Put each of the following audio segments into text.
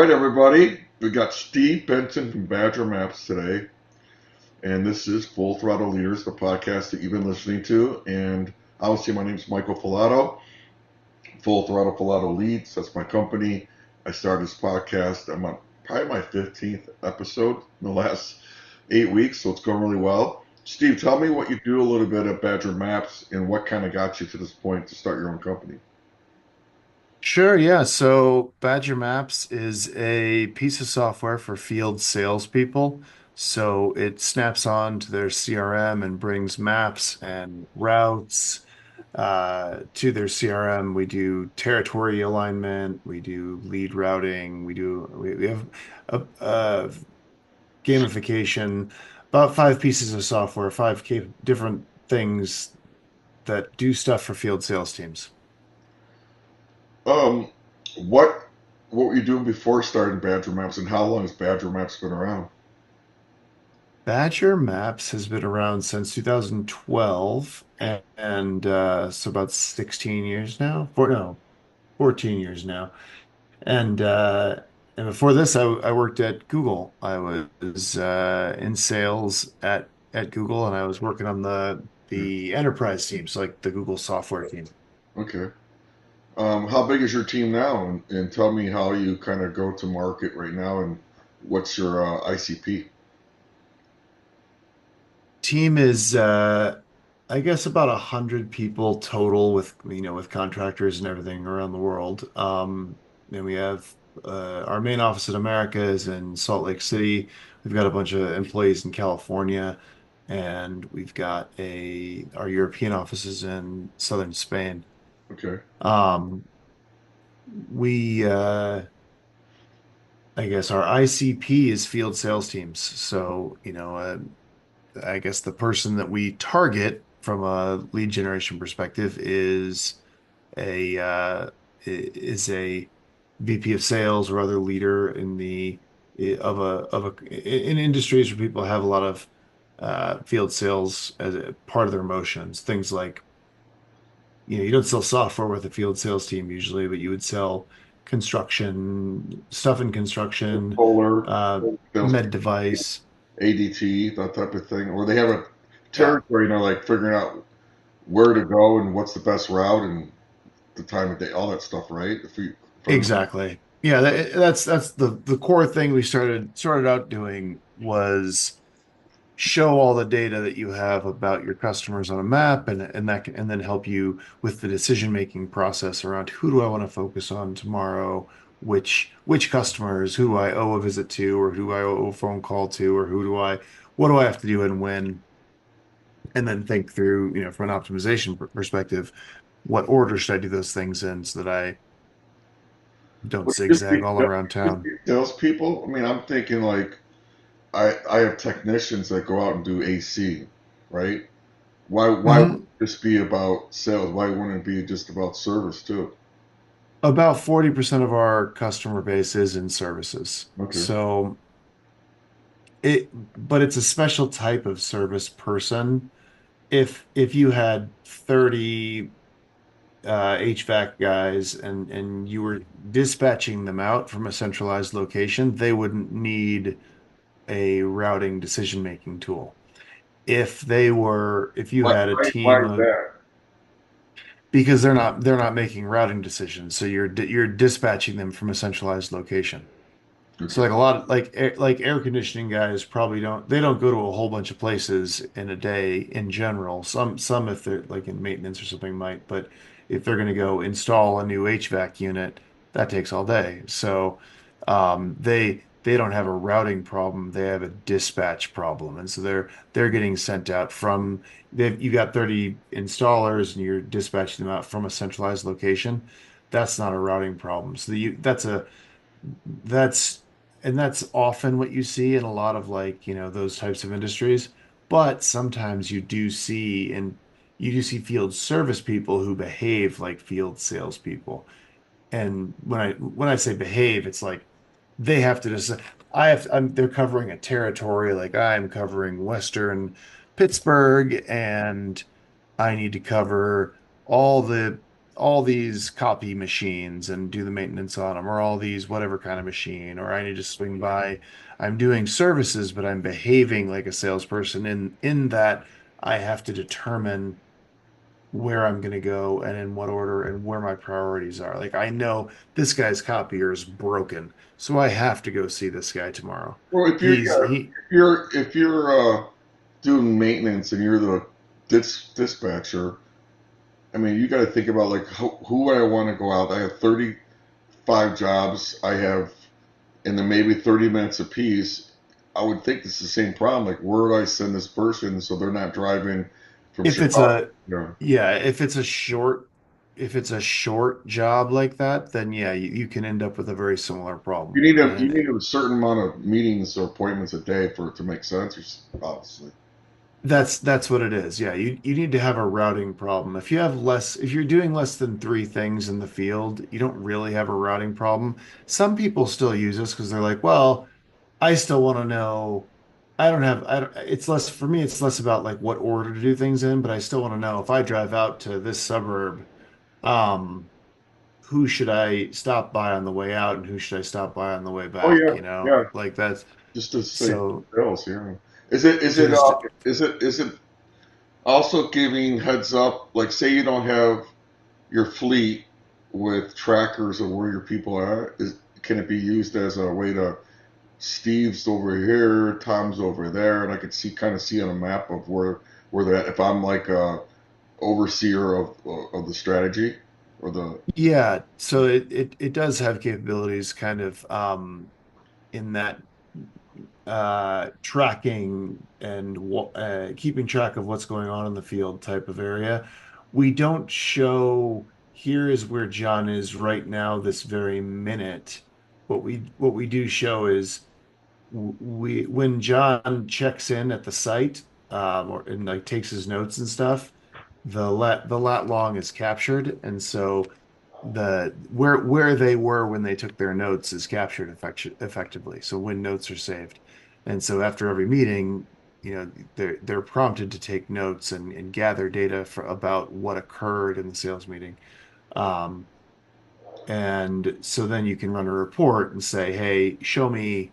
right, everybody. We got Steve Benson from Badger Maps today, and this is Full Throttle Leaders, the podcast that you've been listening to. And obviously, my name is Michael Falato. Full Throttle Falato Leads. That's my company. I started this podcast. I'm on probably my 15th episode in the last 8 weeks, so it's going really well. Steve, tell me what you do a little bit at Badger Maps and what kind of got you to this point to start your own company. Sure, yeah. So Badger Maps is a piece of software for field salespeople. So it snaps on to their CRM and brings maps and routes to their CRM. We do territory alignment, we do lead routing, we have a gamification, about five pieces of software, five cap different things that do stuff for field sales teams. Um, what what were you doing before starting Badger Maps, and how long has Badger Maps been around? Badger Maps has been around since 2012 and so about 16 years now. No, 14 years now. And before this I worked at Google. I was in sales at Google and I was working on Yeah. the enterprise teams, like the Google software team. Okay. How big is your team now? And tell me how you kind of go to market right now, and what's your ICP? Team is I guess about 100 people total with with contractors and everything around the world. And we have our main office in America is in Salt Lake City. We've got a bunch of employees in California, and we've got a our European offices in southern Spain. Okay. Um, we I guess our ICP is field sales teams. So, I guess the person that we target from a lead generation perspective a uh, is a VP of sales or other leader in the of a in industries where people have a lot of field sales as a part of their motions. Things like, you don't sell software with a field sales team usually, but you would sell construction stuff in construction, Solar, uh, sales, med device. ADT, that type of thing, or they have a Yeah. territory, like figuring out where to go and what's the best route and the time of day, all that stuff, right? If I'm Exactly. Yeah, that's the core thing we started out doing was show all the data that you have about your customers on a map and then help you with the decision-making process around who do I want to focus on tomorrow, which customers, who I owe a visit to or who I owe a phone call to or what do I have to do and when, and then think through, from an optimization perspective, what order should I do those things in so that I don't would it just be zigzag all around town. salespeople? I mean, I'm thinking like I have technicians that go out and do AC, right? Why would Mhm. this be about sales? Why wouldn't it be just about service too? About 40% of our customer base is in services. Okay. So but it's a special type of service person. If you had 30 HVAC guys and you were dispatching them out from a centralized location, they wouldn't need a routing decision-making tool. If you Why had a why team is of that? because they're not making routing decisions, so you're dispatching them from a centralized location. So Okay. like a lot of like air conditioning guys probably don't go to a whole bunch of places in a day in general. Some if they're like in maintenance or something might, but if they're going to go install a new HVAC unit, that takes all day. So they don't have a routing problem, they have a dispatch problem. And so they're getting sent out from you got 30 installers and you're dispatching them out from a centralized location. That's not a routing problem. So that's that's often what you see in a lot of like, those types of industries. But sometimes you do see field service people who behave like field salespeople. And when I say behave, it's like they have to just they're covering a territory, like I'm covering Western Pittsburgh and I need to cover all the all these copy machines and do the maintenance on them, or all these whatever kind of machine, or I need to swing by. I'm doing services, but I'm behaving like a salesperson in that I have to determine where I'm going to go and in what order and where my priorities are. Like I know this guy's copier is broken, so I have to go see this guy tomorrow. Well, if you're He's yeah, he if you're doing maintenance and you're the dispatcher, I mean, you got to think about like who would I want to go out? I have 35 jobs. I have, and then maybe 30 minutes apiece. I would think it's the same problem. Like, where do I send this person so they're not driving from if it's Chicago? a Yeah. yeah, if it's a short job like that, then yeah, you can end up with a very similar You problem. need a you And need a certain amount of meetings or appointments a day for it to make sense, obviously. that's what it is. Yeah, you need to have a routing problem. If you're doing less than three things in the field, you don't really have a routing problem. Some people still use this because they're like, well, I still want to know. I don't, it's less for me, it's less about like what order to do things in, but I still want to know if I drive out to this suburb, um, who should I stop by on the way out and who should I stop by on the way Oh back, yeah, you know? yeah. Like that's Just to say so sales, yeah. Is it is so it just is it also giving heads up? Like, say you don't have your fleet with trackers of where your people are. Can it be used as a way to Steve's over here, Tom's over there, and I could see on a map of where they're at. If I'm like a overseer of the strategy or the yeah, so it does have capabilities kind of in that tracking and keeping track of what's going on in the field type of area. We don't show here is where John is right now, this very minute. What we do show is we when John checks in at the site or and like takes his notes and stuff, the lat long is captured, and so the where they were when they took their notes is captured effectively. So when notes are saved, and so after every meeting, they're prompted to take notes and gather data about what occurred in the sales meeting. Um, and so then you can run a report and say, hey, show me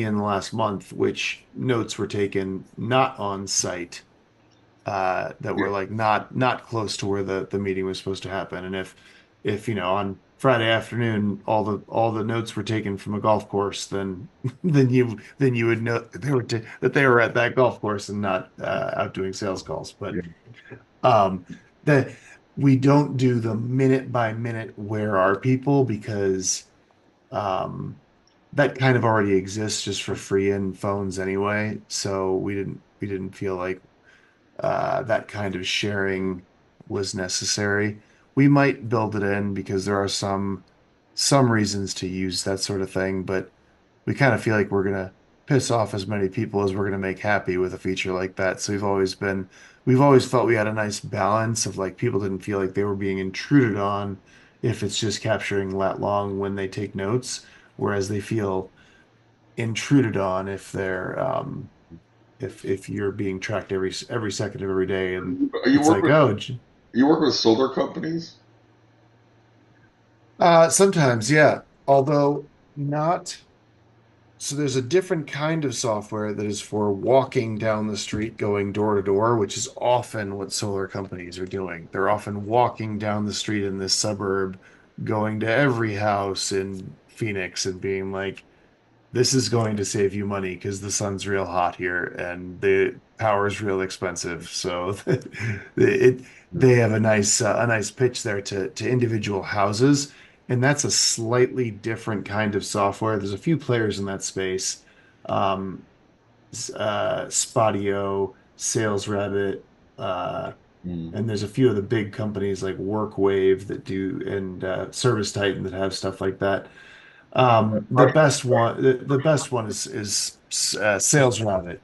in the last month which notes were taken not on site, that yeah, were like not close to where the meeting was supposed to happen. And if on Friday afternoon all the notes were taken from a golf course, then then you would know that they were at that golf course and not out doing sales calls. But yeah. um, the we don't do the minute by minute where are people because um, that kind of already exists just for free in phones anyway. So we didn't feel like that kind of sharing was necessary. We might build it in because there are some reasons to use that sort of thing, but we kind of feel like we're gonna piss off as many people as we're gonna make happy with a feature like that. So we've always felt we had a nice balance of like people didn't feel like they were being intruded on if it's just capturing lat long when they take notes, whereas they feel intruded on if they're if you're being tracked every second of every day, and Are you it's work like, with oh, you work with solar companies? sometimes, yeah. Although not, so there's a different kind of software that is for walking down the street, going door to door, which is often what solar companies are doing. They're often walking down the street in this suburb, going to every house in Phoenix and being like, this is going to save you money because the sun's real hot here and the power is real expensive. So it they have a nice pitch there to individual houses, and that's a slightly different kind of software. There's a few players in that space. Um, Spotio, Sales Rabbit, uh, Mm. and there's a few of the big companies like WorkWave that do and Service Titan that have stuff like that. The best one is Sales Rabbit.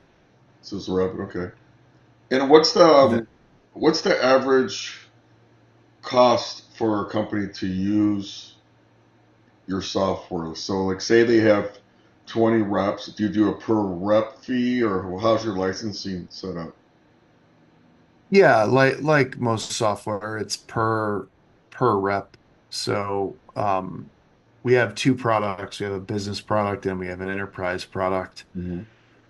So it's rapid, okay. And The, what's the average cost for a company to use your software? So, like, say they have 20 reps. Do you do a per rep fee, or how's your licensing set up? Yeah, like most software, it's per rep. So we have two products. We have a business product and we have an enterprise product. Hmm.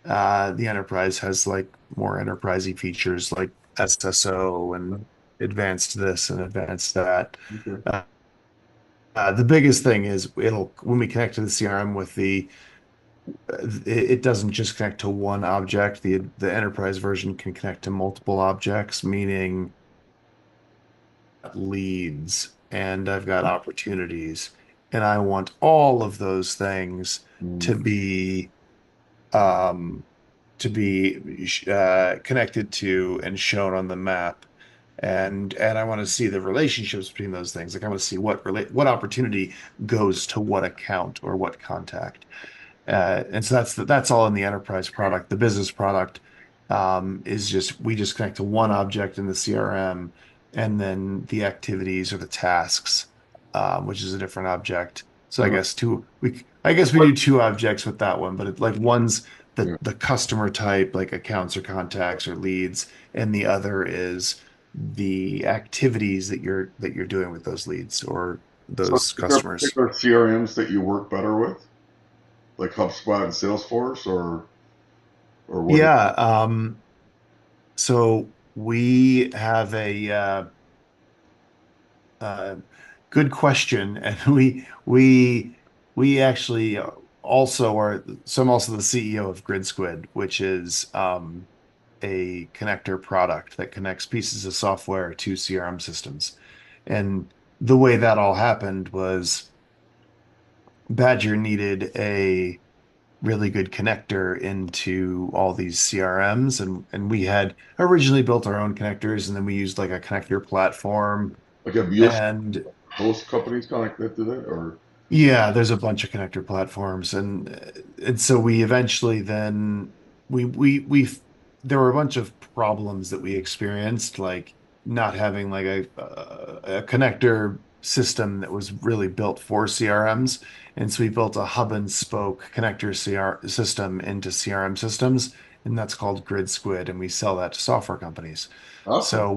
The enterprise has like more enterprisey features like SSO and advanced this and advanced that. Okay. Uh, the biggest thing is it'll when we connect to the CRM with it doesn't just connect to one object. The enterprise version can connect to multiple objects, meaning leads and I've got opportunities, and I want all of those things Mm. to be um, connected to and shown on the map. And I want to see the relationships between those things. Like I want to see what opportunity goes to what account or what contact. And so that's all in the enterprise product. The business product is just we just connect to one object in the CRM, and then the activities or the tasks, which is a different object. So Uh, I guess we what- do two objects with that one, but like one's yeah. the customer type, like accounts or contacts or leads, and the other is the activities that you're doing with those leads or So those is there customers. particular CRMs that you work better with, like HubSpot and Salesforce, or what? Yeah, so we have uh, good question, and we actually also are. So I'm also the CEO of Grid Squid, which is a connector product that connects pieces of software to CRM systems. And the way that all happened was Badger needed a really good connector into all these CRMs, and we had originally built our own connectors, and then we used like a connector platform. Like have US And host companies connected to that, or yeah, there's a bunch of connector platforms, and so we eventually then we there were a bunch of problems that we experienced, like not having like a connector system that was really built for CRMs, and so we built a hub and spoke connector CR system into CRM systems, and that's called Grid Squid, and we sell that to software companies. awesome. So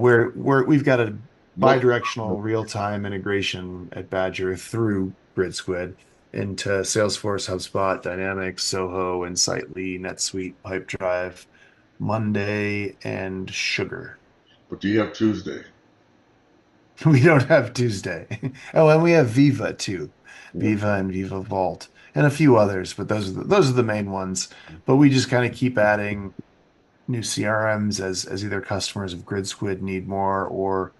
we've got a Multi- bidirectional real-time integration at Badger through Grid Squid into Salesforce, HubSpot, Dynamics, Soho, Insightly, NetSuite, Pipedrive, Monday, and Sugar. but do you have Tuesday? We don't have Tuesday. Oh, and we have Viva too. Yeah. Viva and Viva Vault and a few others, but those are the main ones. But we just kind of keep adding new CRMs as either customers of Grid Squid need more or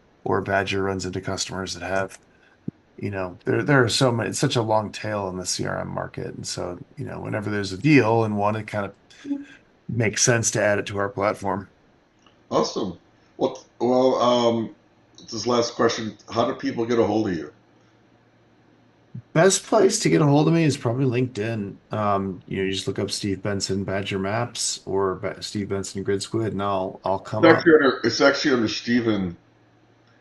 Badger runs into customers that have, there are so many, it's such a long tail in the CRM market. And so, whenever there's a deal and one, it kind of makes sense to add it to our platform. Awesome. This last question: how do people get a hold of you? Best place to get a hold of me is probably LinkedIn. You just look up Steve Benson Badger Maps or Steve Benson Grid Squid, and I'll come up. It's actually under Stephen.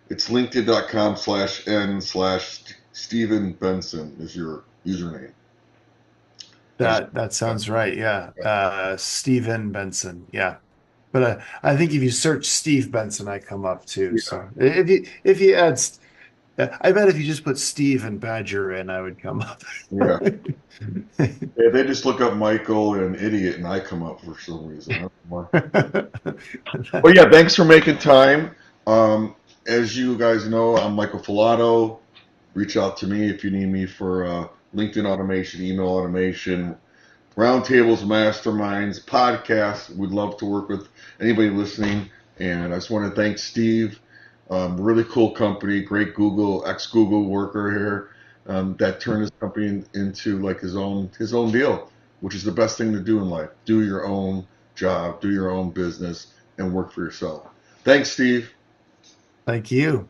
It's linkedin.com/n/Stephen Benson is your username. I just, That sounds right. Yeah. Steven Benson. Yeah. But I think if you search Steve Benson, I come up too. yeah, So if you add, I bet if you just put Steve and Badger in, I would come up. yeah. Yeah, they just look up Michael and idiot, and I come up for some reason. I don't know why. Well, yeah, thanks for making time. As you guys know, I'm Michael Falato. Reach out to me if you need me for LinkedIn automation, email automation, roundtables, masterminds, podcasts. We'd love to work with anybody listening. And I just want to thank Steve. Really cool company, great Google, ex-Google worker here, that turned his company into like his own deal, which is the best thing to do in life. Do your own job, do your own business, and work for yourself. Thanks, Steve. Thank you.